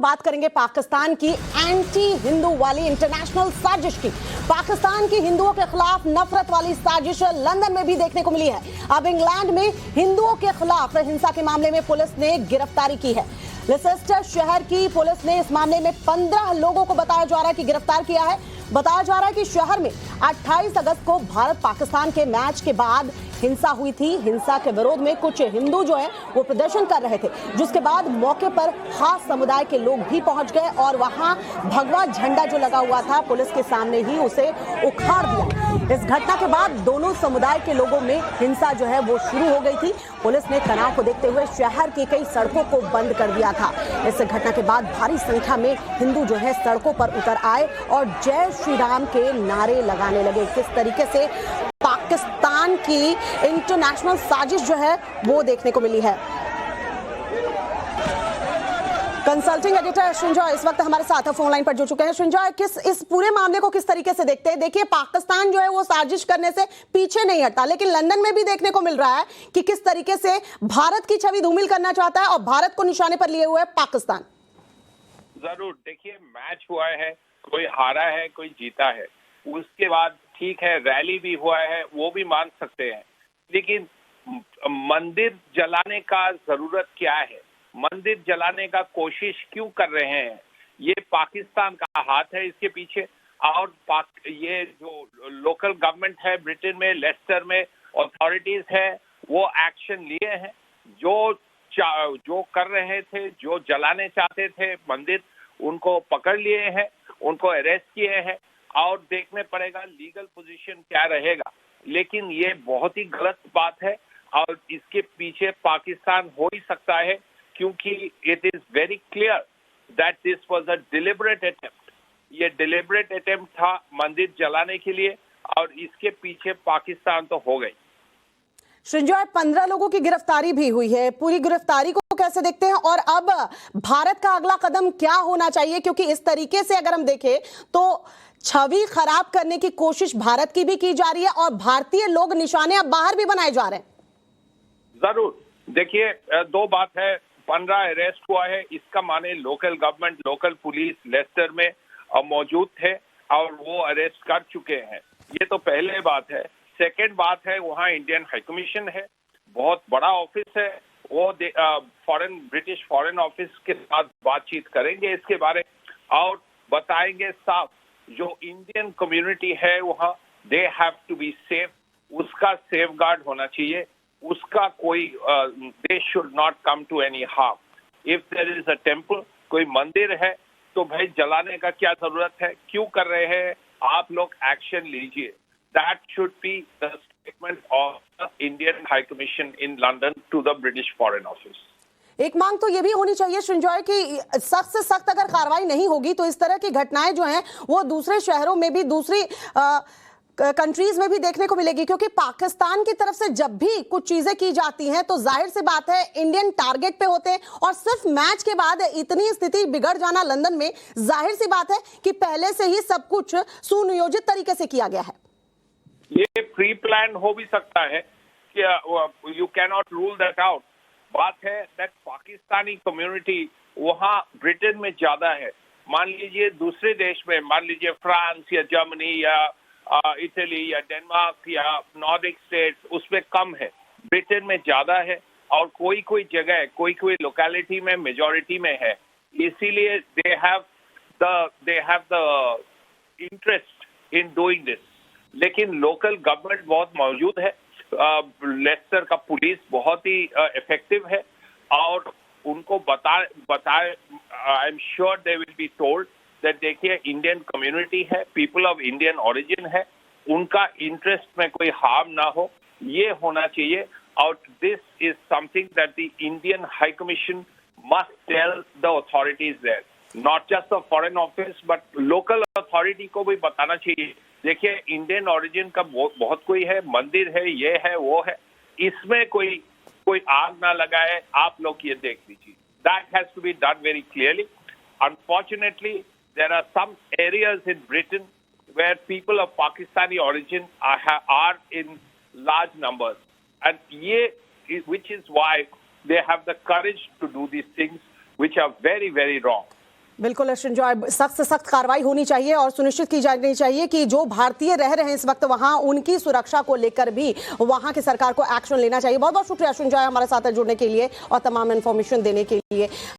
बात करेंगे पाकिस्तान की एंटी हिंदू वाली इंटरनेशनल साजिश की। पाकिस्तान की हिंदुओं के खिलाफ नफरत वाली साजिश लंदन में भी देखने को मिली है। अब इंग्लैंड में हिंदुओं के खिलाफ हिंसा के मामले में पुलिस ने गिरफ्तारी की है। लेसेस्टर शहर की पुलिस ने इस मामले में 15 लोगों को बताया जा रहा है कि गिरफ्तार किया है। बताया जा रहा है कि शहर में 28 अगस्त को भारत पाकिस्तान के मैच के बाद हिंसा हुई थी। हिंसा के विरोध में कुछ हिंदू जो है वो प्रदर्शन कर रहे थे, जिसके बाद मौके पर खास समुदाय के लोग भी पहुंच गए और वहां भगवा झंडा जो लगा हुआ था पुलिस के सामने ही उसे उखाड़ दिया। इस घटना के बाद दोनों समुदाय के लोगों में हिंसा जो है वो शुरू हो गई थी। पुलिस ने तनाव को देखते हुए शहर की कई सड़कों को बंद कर दिया था। इस घटना के बाद भारी संख्या में हिंदू जो है सड़कों पर उतर आए और जय श्री राम के नारे लगाने लगे। किस तरीके से पाकिस्तान की इंटरनेशनल साजिश जो है वो देखने को मिली है। कंसल्टिंग एडिटर सृंजॉय इस वक्त हमारे साथ फोन लाइन पर जुड़ चुके हैं। सृंजॉय, इस पूरे मामले को किस तरीके से देखते हैं? देखिए, पाकिस्तान जो है वो साजिश करने से पीछे नहीं हटता, लेकिन लंदन में भी देखने को मिल रहा है कि किस तरीके से भारत की छवि धूमिल करना चाहता है और भारत को निशाने पर लिए हुए पाकिस्तान। जरूर देखिए, मैच हुआ है, कोई हारा है कोई जीता है, उसके बाद ठीक है रैली भी हुआ है, वो भी मान सकते हैं, लेकिन मंदिर जलाने का जरूरत क्या है? मंदिर जलाने का कोशिश क्यों कर रहे हैं? ये पाकिस्तान का हाथ है इसके पीछे। और ये जो लोकल गवर्नमेंट है ब्रिटेन में, लेस्टर में अथॉरिटीज है, वो एक्शन लिए हैं। जो कर रहे थे, जो जलाने चाहते थे मंदिर, उनको पकड़ लिए हैं, उनको अरेस्ट किए हैं और देखने पड़ेगा लीगल पोजीशन क्या रहेगा। लेकिन ये बहुत ही गलत बात है और इसके पीछे पाकिस्तान हो ही सकता है, क्योंकि it is very clear that this was a deliberate attempt. ये डिलिबरेट अटेम्प्ट था मंदिर जलाने के लिए और इसके पीछे पाकिस्तान तो हो गई। सृंजॉय, 15 लोगों की गिरफ्तारी भी हुई है। पूरी गिरफ्तारी को कैसे देखते हैं और अब भारत का अगला कदम क्या होना चाहिए? क्योंकि इस तरीके से अगर हम देखें तो छवि खराब करने की कोशिश भारत की भी की जा रही है और भारतीय लोग निशाने अब बाहर भी बनाए जा रहे हैं। जरूर देखिए, दो बात है। 15 अरेस्ट हुआ है, इसका माने local government, local police Leicester में मौजूद थे और वो अरेस्ट कर चुके हैं। ये तो पहले बात है। सेकेंड बात है, वहाँ इंडियन हाई कमीशन है, बहुत बड़ा ऑफिस है, वो ब्रिटिश फॉरेन ऑफिस के साथ बातचीत करेंगे इसके बारे और बताएंगे साफ, जो इंडियन कम्युनिटी है वहाँ, they have to be safe, उसका सेफ गार्ड होना चाहिए, उसका कोई they should not come to any harm. If there is a temple, कोई मंदिर है, तो भाई जलाने का क्या जरूरत है? क्यों कर रहे हैं? आप लोग एक्शन लीजिए। That should be the statement of the Indian High Commission in London to the British Foreign Office. एक मांग तो ये भी होनी चाहिए सृंजॉय कि सख्त से सख्त अगर कार्रवाई नहीं होगी तो इस तरह की घटनाएं जो हैं वो दूसरे शहरों में भी, दूसरी कंट्रीज में भी देखने को मिलेगी। क्योंकि पाकिस्तान की तरफ से जब भी कुछ चीजें की जाती हैं तो जाहिर सी बात है इंडियन टारगेट पे होते हैं और सिर्फ मैच के बाद इतनी स्थिति बिगड़ जाना लंदन में, जाहिर सी बात है कि पहले से ही सब कुछ सुनियोजित तरीके से किया गया है। ये प्री प्लान हो भी सकता है कि you can not rule that out. बात है दैट पाकिस्तानी कम्युनिटी वहाँ ब्रिटेन में ज्यादा है। मान लीजिए दूसरे देश में, मान लीजिए फ्रांस या जर्मनी या इटली या डेनमार्क या नॉर्डिक स्टेट्स, उसमें कम है, ब्रिटेन में ज्यादा है और कोई कोई जगह, कोई कोई लोकेलिटी में मेजॉरिटी में है। इसीलिए they have the interest in doing this. लेकिन लोकल गवर्नमेंट बहुत मौजूद है, लेस्टर का पुलिस बहुत ही इफेक्टिव है और उनको बताए I am sure they will be told that देखिए इंडियन कम्युनिटी है, पीपल ऑफ इंडियन ओरिजिन है, उनका इंटरेस्ट में कोई हार्म ना हो, ये होना चाहिए। और this is something that the Indian High Commission must tell the authorities there, not just the Foreign Office but local authority को भी बताना चाहिए। देखिए इंडियन ओरिजिन का बहुत कोई है, मंदिर है, ये है वो है, इसमें कोई आग ना लगाए, आप लोग ये देख लीजिए। That has to be done very clearly. Unfortunately, there are some areas in Britain where people of Pakistani origin are in large numbers, and which is why they have the courage to do these things, which are very, very wrong. बिल्कुल संजय, सख्त से सख्त कार्रवाई होनी चाहिए और सुनिश्चित की जानी चाहिए कि जो भारतीय रह रहे हैं इस वक्त वहां, उनकी सुरक्षा को लेकर भी वहां की सरकार को एक्शन लेना चाहिए। बहुत बहुत शुक्रिया संजय हमारे साथ जुड़ने के लिए और तमाम इन्फॉर्मेशन देने के लिए।